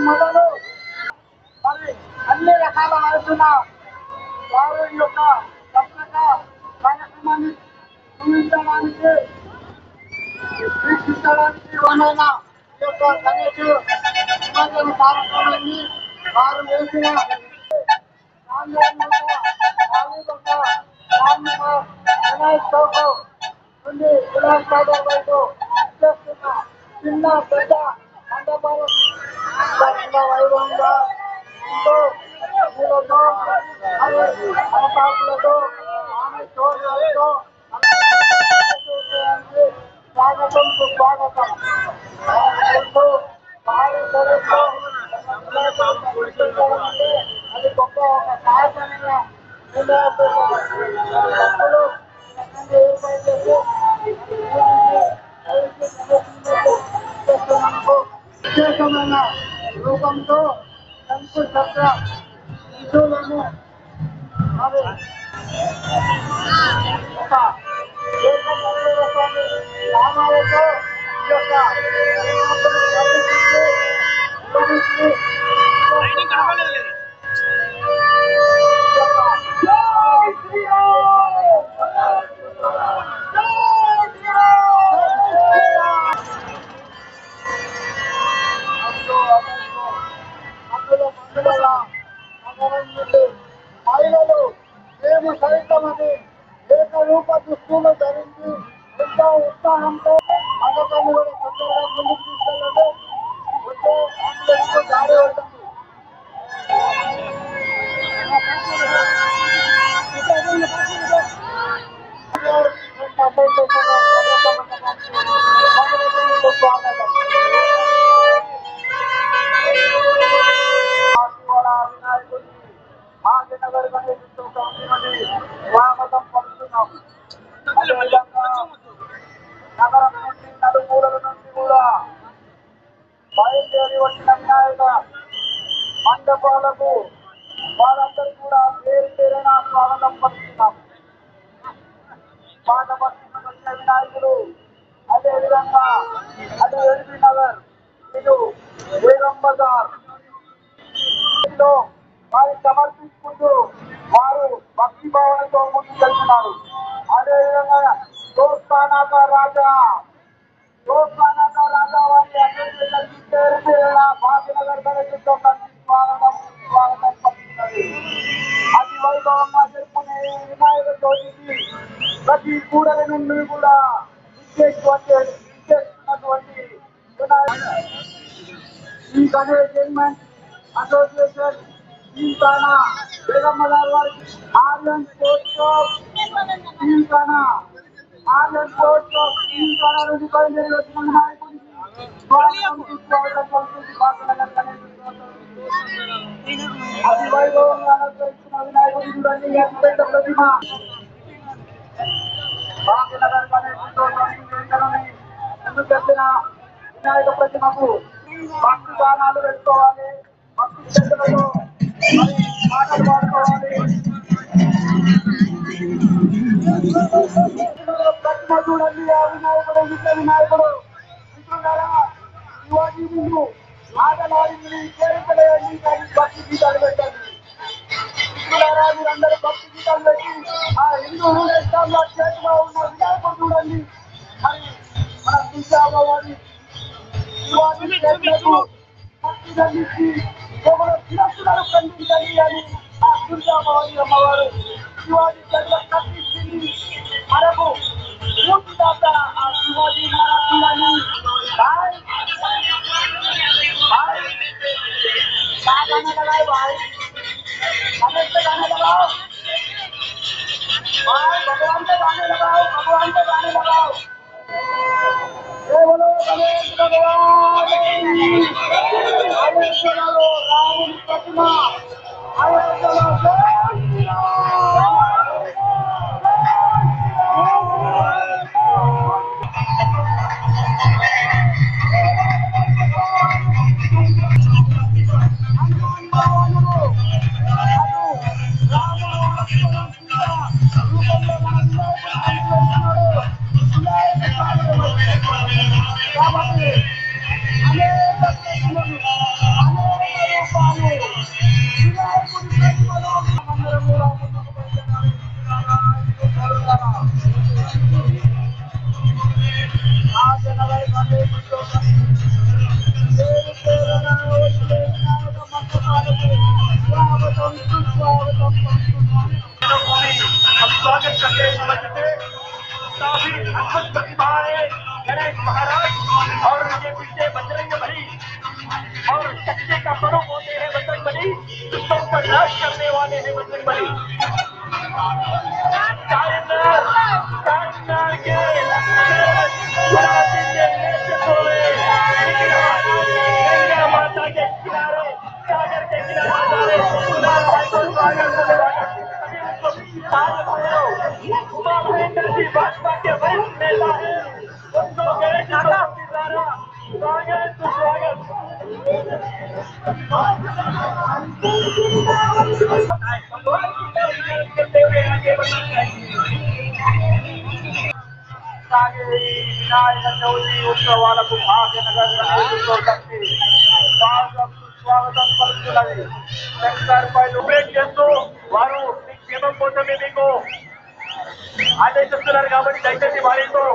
మొదలు మరి అన్ని రకాల వయసున్న వారి యొక్క ప్రత్యేక కార్యక్రమాన్ని చూపించడానికి వీక్షించడానికి ఏమైనా ఈ యొక్క గణేష్ నిమజ్జన కార్యక్రమాన్ని వారు వేసిన చిన్న పెద్ద మండపాలు వైభవంగా ఎంతో పూలతో అవకాశాలతో ఆమె చోట్లతో స్వాగతం సుస్వాగతం ఎంతో భారీ ధరతో అది గొప్ప ఒక సాహసంగా భక్తులు ఏర్పాటు చేసి విశేషమైన రూపంతో శంకు చక్ర శిశువులను మరి ఒక ఏకమూలస్వామి నామాలతో ఈ యొక్క మహిళలు మేము సైతమని ఏకరూప దుస్తులు ధరించి ఎంతో ఉత్సాహంతో పథకాన్ని కూడా తొందరగా ముందుకు తీసుకెళ్ళండి. వచ్చే ఆందోళనకు దారి ఉంటుంది. స్వాగతం పలుకుతున్నాం. నగరం నుండి నలుమూలల నుండి కూడా బయలుదేరి వచ్చిన వినాయక మండపాలకు వారందరూ కూడా పేరు పేరైన స్వాగతం పలుకుతున్నాం. పాదపట్నం వచ్చిన వినాయకుడు అదేవిధంగా అటు ఎల్బీ నగర్ ఇటు బేగం బజార్ వారి సమర్పించుకుంటూ వారు భక్తి భావనతో ముందుకెళ్తున్నారు. అదేవిధంగా దోస్తానాక రాజా వారి అన్ని పేరు పేరున భాగ్యనగర్ గణేశుతో కలిసి స్వాగతం పలుకుతున్నది. అతి వైభవంగా జరుపుకునే వినాయక చవితికి ప్రతి కూడలి నుండి కూడా ఇచ్చేస్తున్నటువంటి ఈ గణేష్ ఎంజాయ్మెంట్ అసోసియేషన్ తీర్కానా బేగమ్మగారు వారికి ఆర్యన్ స్పోర్ట్స్ క్లబ్ తీర్కానా నుండి బయలుదేరి వచ్చిన వినాయకుడికి స్వాగతం పలుకుతుంది. భాగ్యనగర్ అతి వైభవంగా అలంకరించిన వినాయకుడి చూడండి. పెద్ద ప్రతిమ భాగ్యనగర్ గణేశుడితో ముందుకు వెళ్తున్న వినాయక ప్రతిమకు భక్తి గానాలు పెట్టుకోవాలి. భక్తి శ్రద్ధలతో పాటలు పాడుకోవాలి. ప్రతిమ చూడండి. ఆ వినాయకుడు వినాయకుడు శివాజీ ముందు ఆటలాడింది చేరించలేదండి. కానీ భక్తి గీతాలు పెట్టండి. మీరందరూ భక్తి గీతాలు పెట్టి ఆ హిందూ దేశంలో చేతిలో ఉన్న వినాయకుడు చూడండి. మరి మన దుర్గాభవాని శివాజీ చేతులకు భక్తి కలిసి శిరస్సులను ఖండించండి అని ఆ దుర్గాభవాని అమ్మవారు శివాజీ చేతులకు కట్టించింది. మనకు పూర్తి దాత ఆ శివాజీ మహారాజులని गाने लगाए भाई, हमें पे गाने लगाओ भाई, भगवान पे गाने लगाओ, भगवान पे गाने लगाओ। जय बोलो गणेश भगवान, आगे चलो राम प्रतिमा, आगे चलो जय श्री राम। కాబట్టి स्वागतम सुस्वागतम हम स्वागत करते हैं बच्चे काफी अद्भुत प्रतिभाएं गणेश महाराज और उनके पीछे बजरंग बली और सच्चे का स्वरूप होते हैं बजरंग बली, दुष्टों का नाश करने वाले हैं बजरंग बली। चाइनार के गंगा माता के किनारे सागर के किनारे भाजपा के वरिष्ठ नेता है उनको गणेश द्वारा स्वागत सुस्वागत। వినాయక చవితి ఉత్సవాలకు భాగ్యనగర్ స్వాగతం సుస్వాగతం పలుకుతున్నది. శంకర్పై ఉపయోగం చేస్తూ వారు మీ క్షేమం కోసమే మీకు ఆదేశిస్తున్నారు కాబట్టి దయచేసి వారితో